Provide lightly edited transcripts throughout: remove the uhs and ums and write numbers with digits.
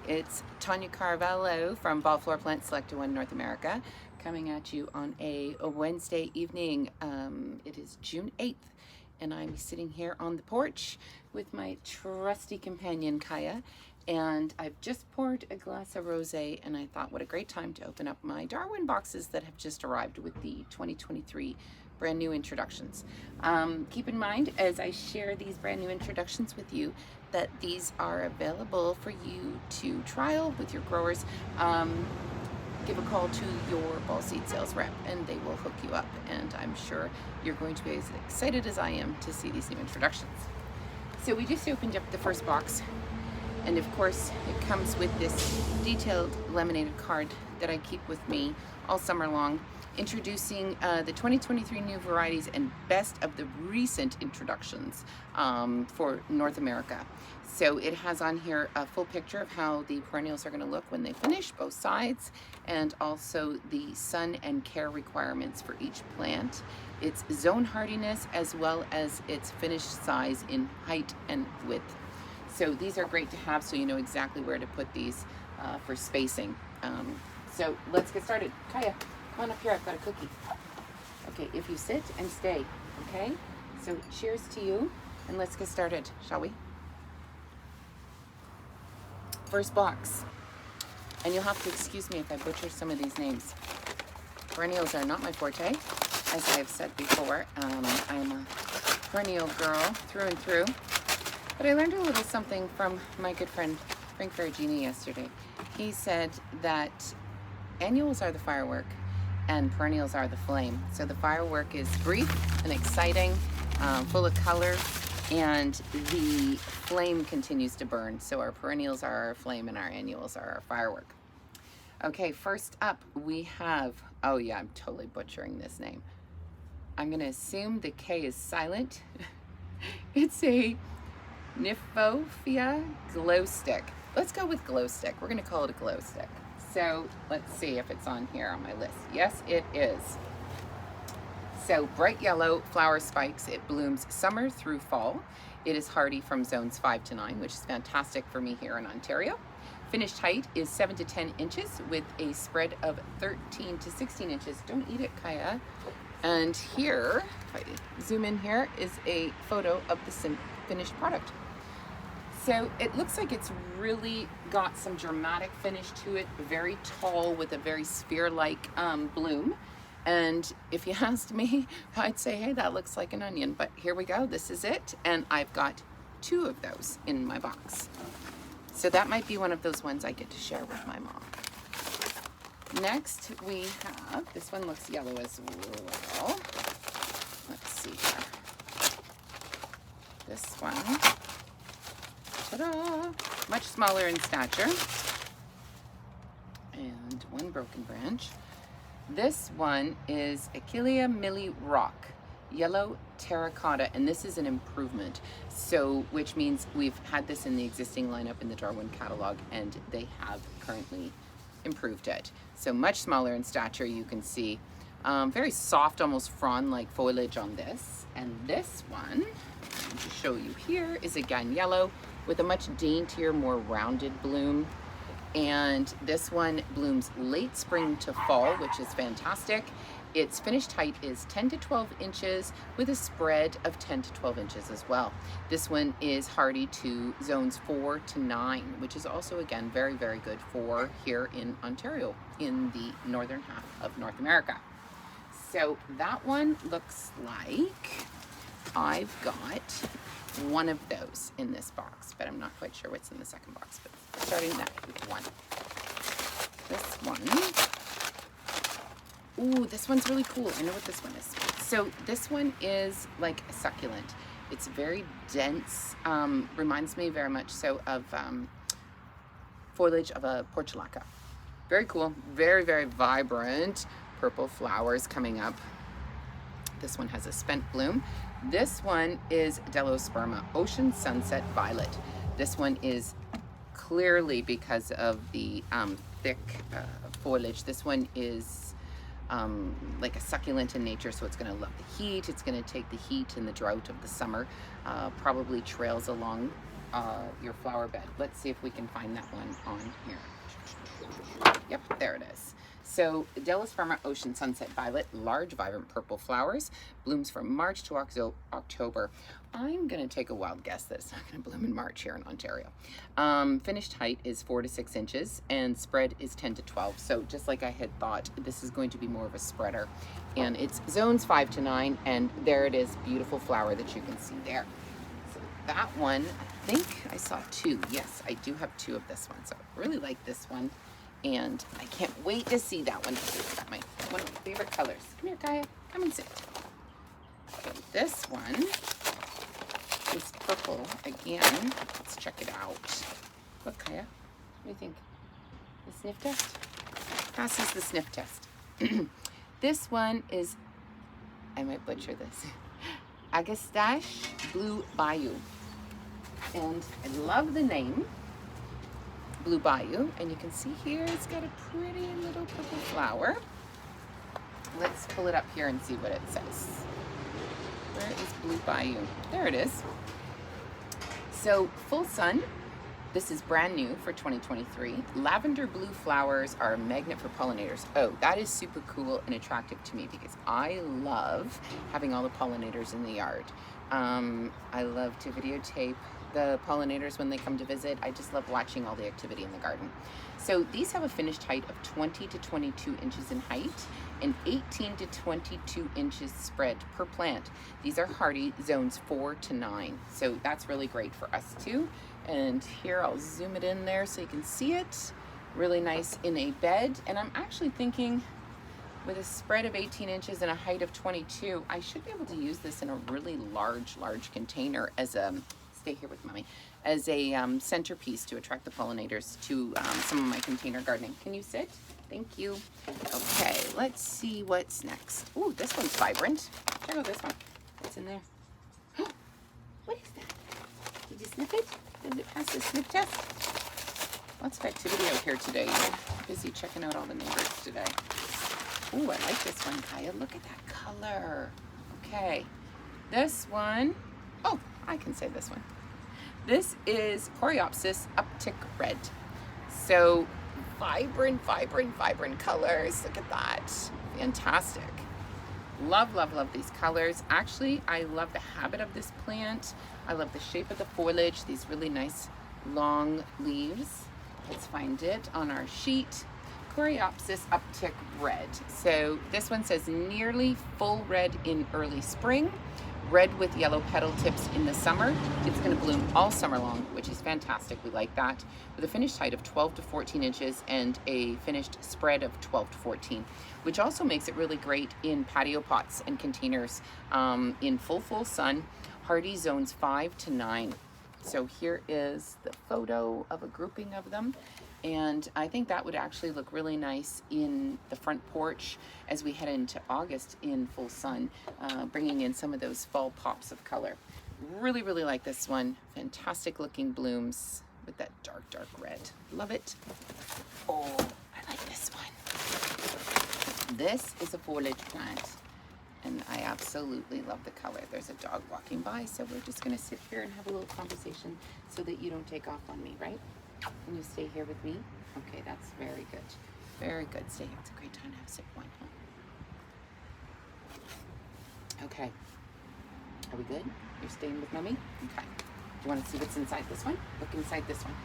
It's Tanya Carvalho from Ball Floor Plant Selector One North America, coming at you on a Wednesday evening. It is June 8th, and I'm sitting here on the porch with my trusty companion Kaiya, and I've just poured a glass of rosé, and I thought what a great time to open up my Darwin boxes that have just arrived with the 2023 brand new introductions. Keep in mind as I share these brand new introductions with you that these are available for you to trial with your growers. Give a call to your ball seed sales rep and they will hook you up, and I'm sure you're going to be as excited as I am to see these new introductions. So we just opened up the first box, and of course it comes with this detailed laminated card that I keep with me all summer long, introducing the 2023 new varieties and best of the recent introductions for North America. So it has on here a full picture of how the perennials are going to look when they finish, both sides, and also the sun and care requirements for each plant, its zone hardiness, as well as its finished size in height and width. So these are great to have so you know exactly where to put these for spacing. So let's get started. Kaiya, come on up here, I've got a cookie. Okay, if you sit and stay, okay? So cheers to you, and let's get started, shall we? First box, and you'll have to excuse me if I butcher some of these names. Perennials are not my forte, as I have said before. I am a perennial girl through and through, but I learned a little something from my good friend Frank Ferragini yesterday. He said that annuals are the firework and perennials are the flame. So the firework is brief and exciting, full of color, and the flame continues to burn. So our perennials are our flame and our annuals are our firework. Okay, first up we have, oh yeah, I'm totally butchering this name. I'm gonna assume the K is silent. It's a Nymphophia glow stick. Let's go with glow stick. We're gonna call it a glow stick. So let's see if it's on here on my list. Yes, it is. So bright yellow flower spikes. It blooms summer through fall. It is hardy from zones 5 to 9, which is fantastic for me here in Ontario. Finished height is 7 to 10 inches with a spread of 13 to 16 inches. Don't eat it, Kaiya. And here, if I zoom in here, is a photo of the finished product. So it looks like it's really got some dramatic finish to it, very tall with a very sphere-like bloom. And if you asked me, I'd say, hey, that looks like an onion, but here we go, this is it. And I've got 2 of those in my box. So that might be one of those ones I get to share with my mom. Next we have, this one looks yellow as well. Let's see here. This one. Ta-da! Much smaller in stature, and one broken branch. This one is Achillea milli rock, yellow terracotta, and this is an improvement. So, which means we've had this in the existing lineup in the Darwin catalog, and they have currently improved it. So much smaller in stature, you can see. Very soft, almost frond-like foliage on this. And this one, to show you here, is again yellow with a much daintier, more rounded bloom. And this one blooms late spring to fall, which is fantastic. Its finished height is 10 to 12 inches with a spread of 10 to 12 inches as well. This one is hardy to zones 4 to 9, which is also, again, very, very good for here in Ontario, in the northern half of North America. So that one looks like I've got one of those in this box, but I'm not quite sure what's in the second box, but we're starting that with one. This one, ooh, this one's really cool. I know what this one is. So this one is like a succulent. It's very dense, reminds me very much so of foliage of a portulaca. Very cool, very, very vibrant purple flowers coming up. This one has a spent bloom. This one is Delosperma, Ocean Sunset Violet. This one is clearly, because of the thick foliage, this one is like a succulent in nature, so it's going to love the heat. It's going to take the heat and the drought of the summer, probably trails along your flower bed. Let's see if we can find that one on here. Yep, there it is. So Delosperma Ocean Sunset Violet, large vibrant purple flowers, blooms from March to October. I'm gonna take a wild guess that it's not gonna bloom in March here in Ontario. Finished height is 4 to 6 inches and spread is 10 to 12. So just like I had thought, this is going to be more of a spreader. And it's zones 5 to 9, and there it is, beautiful flower that you can see there. So that one, I think I saw 2. Yes, I do have 2 of this one. So I really like this one. And I can't wait to see that one. It's got one of my favorite colors. Come here, Kaiya. Come and sit. Okay, this one is purple again. Let's check it out. Look, Kaiya. What do you think? The sniff test? Passes the sniff test. This one is, I might butcher this, Agastache Blue Bayou. And I love the name. Blue Bayou, and you can see here it's got a pretty little purple flower. Let's pull it up here and see what it says. Where is Blue Bayou? There it is. So full sun. This is brand new for 2023. Lavender blue flowers are a magnet for pollinators. Oh, that is super cool and attractive to me because I love having all the pollinators in the yard. I love to videotape the pollinators when they come to visit. I just love watching all the activity in the garden. So these have a finished height of 20 to 22 inches in height and 18 to 22 inches spread per plant. These are hardy, zones 4 to 9. So that's really great for us too. And here I'll zoom it in there so you can see it. Really nice in a bed. And I'm actually thinking with a spread of 18 inches and a height of 22, I should be able to use this in a really large container as a, stay here with mommy, as a centerpiece to attract the pollinators to some of my container gardening. Can you sit? Thank you. Okay, let's see what's next. Ooh, this one's vibrant. Check out this one. What's in there? What is that? Did you sniff it? Did it pass the sniff test? Lots of activity out here today. We're busy checking out all the neighbors today. Ooh, I like this one, Kaiya. Look at that color. Okay, this one, oh, I can say this one. This is Coreopsis Uptick Red. So vibrant colors. Look at that. Fantastic. Love these colors. Actually, I love the habit of this plant. I love the shape of the foliage, these really nice long leaves. Let's find it on our sheet. Coreopsis Uptick Red. So this one says nearly full red in early spring, red with yellow petal tips in the summer. It's going to bloom all summer long, which is fantastic. We like that. With a finished height of 12 to 14 inches and a finished spread of 12 to 14, which also makes it really great in patio pots and containers in full sun, hardy zones 5 to 9. So here is the photo of a grouping of them. And I think that would actually look really nice in the front porch as we head into August in full sun, bringing in some of those fall pops of color. Really like this one. Fantastic looking blooms with that dark red. Love it. Oh, I like this one. This is a foliage plant, and I absolutely love the color. There's a dog walking by, so we're just gonna sit here and have a little conversation so that you don't take off on me, right? Can you stay here with me? Okay, that's very good. Very good. Stay here. It's a great time to have a sip of wine. Huh? Okay. Are we good? You're staying with mommy? Okay. Do you want to see what's inside this one? Look inside this one.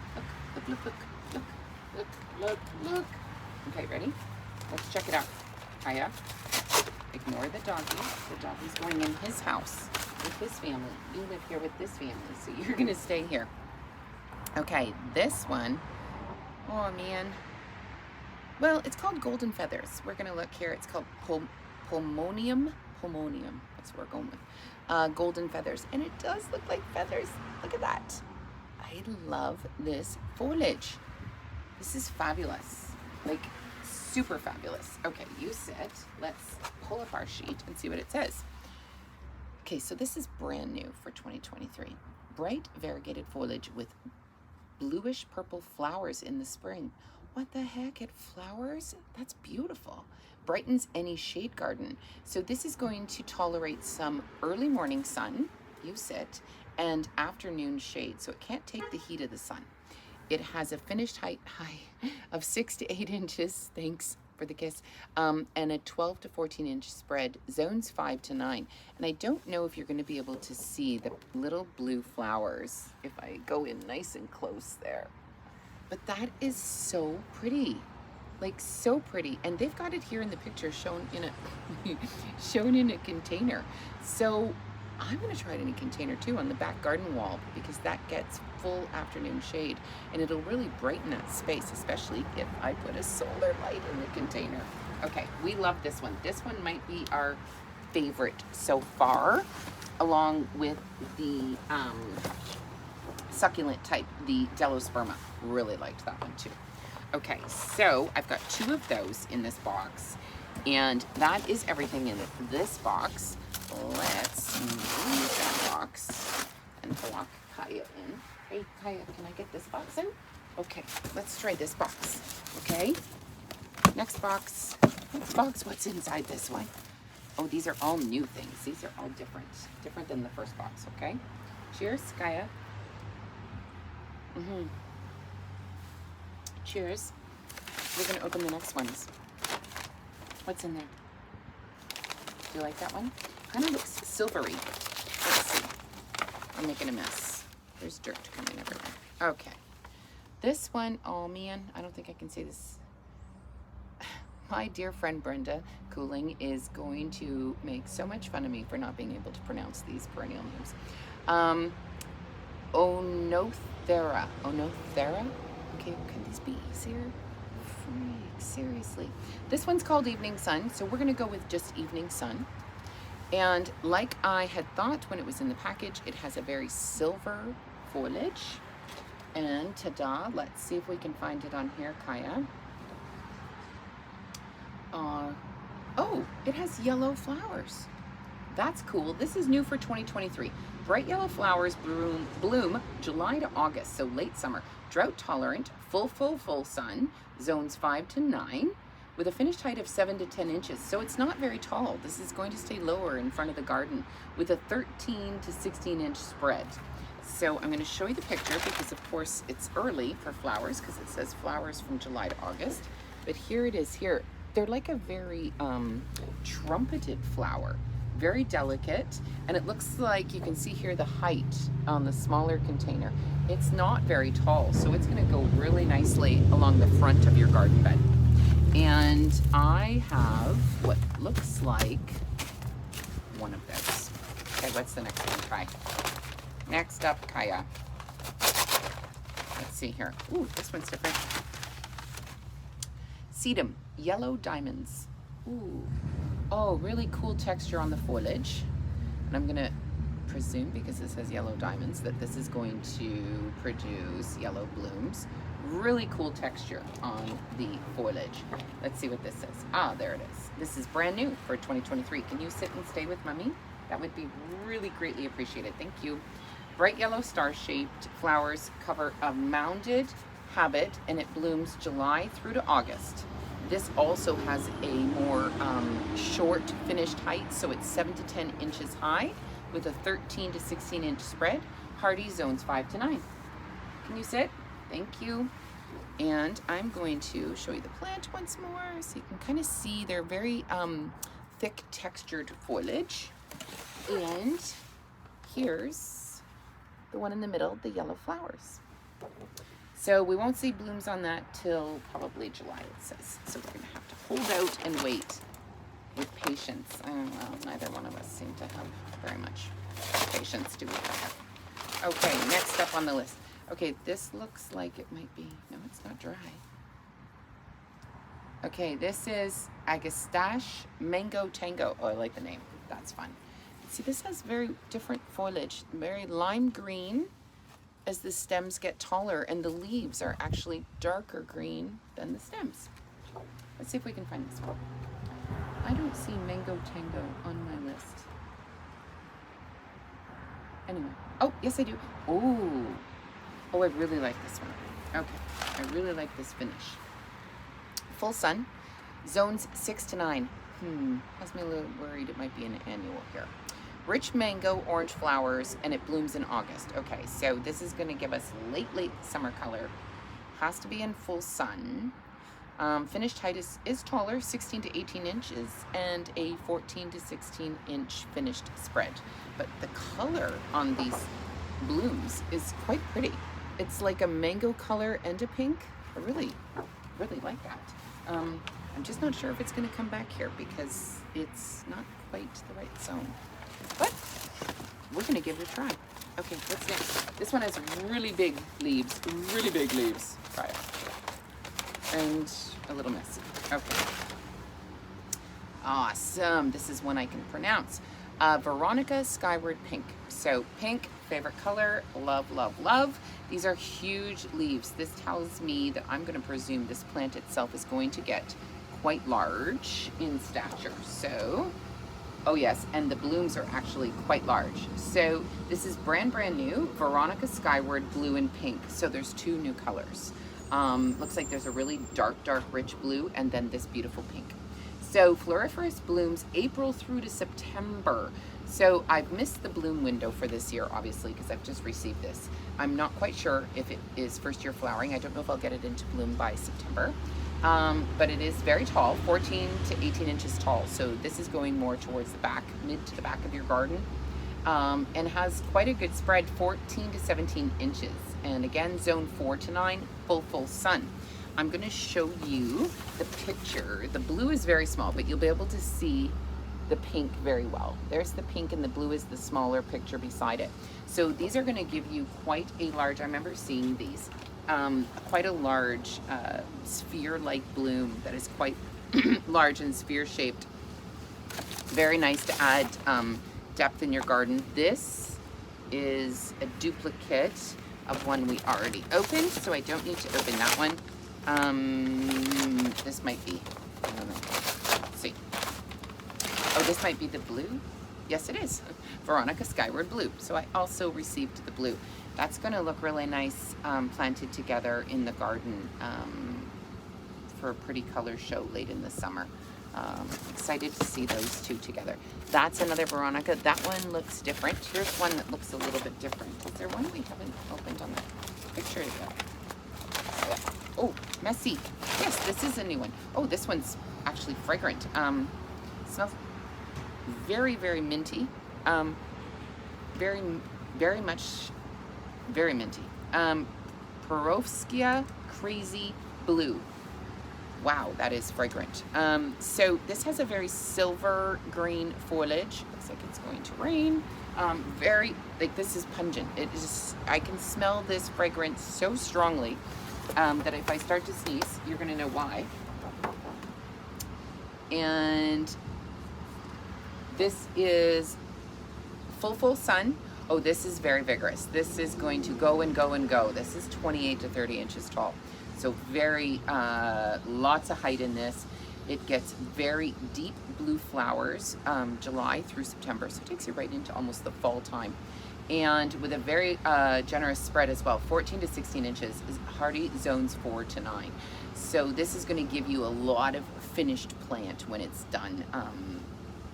Look. Okay, ready? Let's check it out. Kaiya, ignore the doggy. The doggy's going in his house with his family. You live here with this family, so you're going to stay here. Okay, this one, oh man. Well, it's called Golden Feathers. We're gonna look here. It's called Pomonium. That's what we're going with. Golden Feathers, and it does look like feathers. Look at that. I love this foliage. This is fabulous, like super fabulous. Okay, you sit. Let's pull up our sheet and see what it says. Okay, so this is brand new for 2023. Bright variegated foliage with bluish purple flowers in the spring. What the heck? It flowers? That's beautiful. Brightens any shade garden. So this is going to tolerate some early morning sun, you sit, and afternoon shade, so it can't take the heat of the sun. It has a finished height of 6 to 8 inches, thanks for the kiss, and a 12 to 14 inch spread, zones 5 to 9. And I don't know if you're going to be able to see the little blue flowers if I go in nice and close there. But that is so pretty, like so pretty. And they've got it here in the picture shown in a shown in a container. So I'm going to try it in a container too on the back garden wall, because that gets full afternoon shade and it'll really brighten that space, especially if I put a solar light in the container. Okay, we love this one. This one might be our favorite so far, along with the succulent type, the Delosperma. Really liked that one too. Okay, so I've got 2 of those in this box, and that is everything in this box. Let's move that box and block Kaiya in. Hey, Kaiya, can I get this box in? Okay, let's try this box. Okay, next box. Next box, what's inside this one? Oh, these are all new things. These are all different than the first box, okay? Cheers, Kaiya. Cheers. We're gonna open the next ones. What's in there? Do you like that one? Kind of looks silvery. Let's see. I'm making a mess. There's dirt coming everywhere. Okay. This one, oh man, I don't think I can say this. My dear friend Brenda Cooling is going to make so much fun of me for not being able to pronounce these perennial names. Onothera. Onothera? Okay, can these be easier? Freak, seriously. This one's called Evening Sun, so we're gonna go with just Evening Sun. And like I had thought when it was in the package, it has a very silver foliage. And ta-da, let's see if we can find it on here, Kaiya. Oh, it has yellow flowers. That's cool. This is new for 2023. Bright yellow flowers bloom July to August, so late summer. Drought tolerant, full sun, zones 5 to 9, with a finished height of 7 to 10 inches. So it's not very tall. This is going to stay lower in front of the garden with a 13 to 16 inch spread. So I'm going to show you the picture because of course it's early for flowers because it says flowers from July to August. But here it is here. They're like a very trumpeted flower, very delicate, and it looks like you can see here the height on the smaller container. It's not very tall, so it's going to go really nicely along the front of your garden bed. And I have what looks like one of those. Okay, what's the next one? Try. Next up, Kaiya. Let's see here. Ooh, this one's different. Sedum, yellow diamonds. Ooh. Oh, really cool texture on the foliage. And I'm gonna presume, because it says yellow diamonds, that this is going to produce yellow blooms. Really cool texture on the foliage. Let's see what this says. Ah, there it is. This is brand new for 2023. Can you sit and stay with Mummy? That would be really greatly appreciated. Thank you. Bright yellow star-shaped flowers cover a mounded habit, and it blooms July through to August. This also has a more short finished height, so it's 7 to 10 inches high with a 13 to 16 inch spread. Hardy, zones 5 to 9. Can you sit? Thank you. And I'm going to show you the plant once more so you can kind of see they're very thick textured foliage. And here's the one in the middle, the yellow flowers. So we won't see blooms on that till probably July, it says. So we're gonna have to hold out and wait with patience. I don't know, neither one of us seem to have very much patience, do we? Okay, next up on the list. Okay, this looks like it might be, no, it's not dry. Okay, this is Agastache Mango Tango. Oh, I like the name, that's fun. See, this has very different foliage, very lime green as the stems get taller, and the leaves are actually darker green than the stems. Let's see if we can find this one. I don't see Mango Tango on my list. Anyway, oh, yes I do. Oh, I really like this one. Okay, I really like this finish. Full sun, zones 6 to 9. Has me a little worried it might be an annual here. rich mango, orange flowers, and it blooms in August. Okay, so this is gonna give us late summer color. Has to be in full sun. Finished height is taller, 16 to 18 inches, and a 14 to 16 inch finished spread. But the color on these blooms is quite pretty. It's like a mango color and a pink. I really like that. I'm just not sure if it's going to come back here because it's not quite the right zone. But we're going to give it a try. Okay, what's next? This one has really big leaves. Try it. And a little messy. Okay. Awesome. This is one I can pronounce. Veronica Skyward Pink. So pink, favorite color, love, love, love. These are huge leaves. This tells me that I'm going to presume this plant itself is going to get quite large in stature. So, oh yes, and the blooms are actually quite large. So this is brand new, Veronica Skyward Blue and Pink. So there's two new colors. Looks like there's a really dark, rich blue, and then this beautiful pink. So floriferous blooms April through to September. So I've missed the bloom window for this year, obviously, because I've just received this. I'm not quite sure if it is first year flowering. I don't know if I'll get it into bloom by September. But it is very tall, 14 to 18 inches tall. So this is going more towards the back, mid to the back of your garden. And has quite a good spread, 14 to 17 inches. And again, zone 4 to 9, full sun. I'm going to show you the picture. The blue is very small, but you'll be able to see the pink very well. There's the pink, and the blue is the smaller picture beside it. So these are going to give you quite a large, I remember seeing these, quite a large sphere-like bloom that is quite large and sphere-shaped. Very nice to add depth in your garden. This is a duplicate of one we already opened, so I don't need to open that one. This might be, I don't know. Let's see. Oh, this might be the blue. Yes, it is. Veronica Skyward Blue. So I also received the blue. That's going to look really nice planted together in the garden for a pretty color show late in the summer. Excited to see those two together. That's another Veronica. That one looks different. Here's one that looks a little bit different. Is there one we haven't opened on the picture yet? Oh, messy. Yes, this is a new one. Oh, this one's actually fragrant. Smells very minty. Very minty. Perovskia Crazy Blue. Wow, that is fragrant. So this has a very silver green foliage. Looks like it's going to rain. This is pungent. It is, I can smell this fragrance so strongly that if I start to sneeze, you're gonna know why. And this is full sun. Oh, this is very vigorous. This is going to go and go and go. This is 28 to 30 inches tall. So very, lots of height in this. It gets very deep blue flowers, July through September. So it takes you right into almost the fall time. And with a very generous spread as well, 14 to 16 inches, is hardy zones 4 to 9. So this is gonna give you a lot of finished plant when it's done.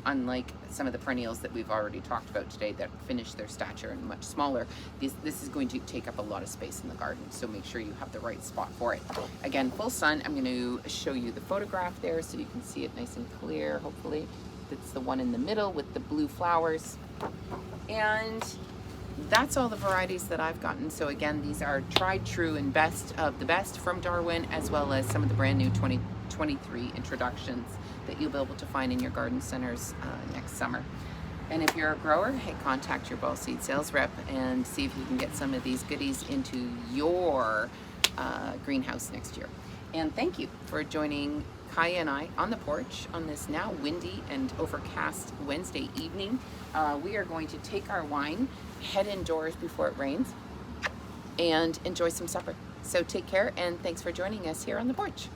Unlike some of the perennials that we've already talked about today that finish their stature and much smaller, this is going to take up a lot of space in the garden, so make sure you have the right spot for it. Again, full sun. I'm going to show you the photograph there so you can see it nice and clear, hopefully. It's the one in the middle with the blue flowers. And that's all the varieties that I've gotten. So again, these are tried, true, and best of the best from Darwin, as well as some of the brand new 2023 introductions that you'll be able to find in your garden centers next summer. And if you're a grower, hey, contact your ball seed sales rep and see if you can get some of these goodies into your greenhouse next year. And thank you for joining Kaiya and I on the porch on this now windy and overcast Wednesday evening. We are going to take our wine, head indoors before it rains, and enjoy some supper. So take care, and thanks for joining us here on the porch.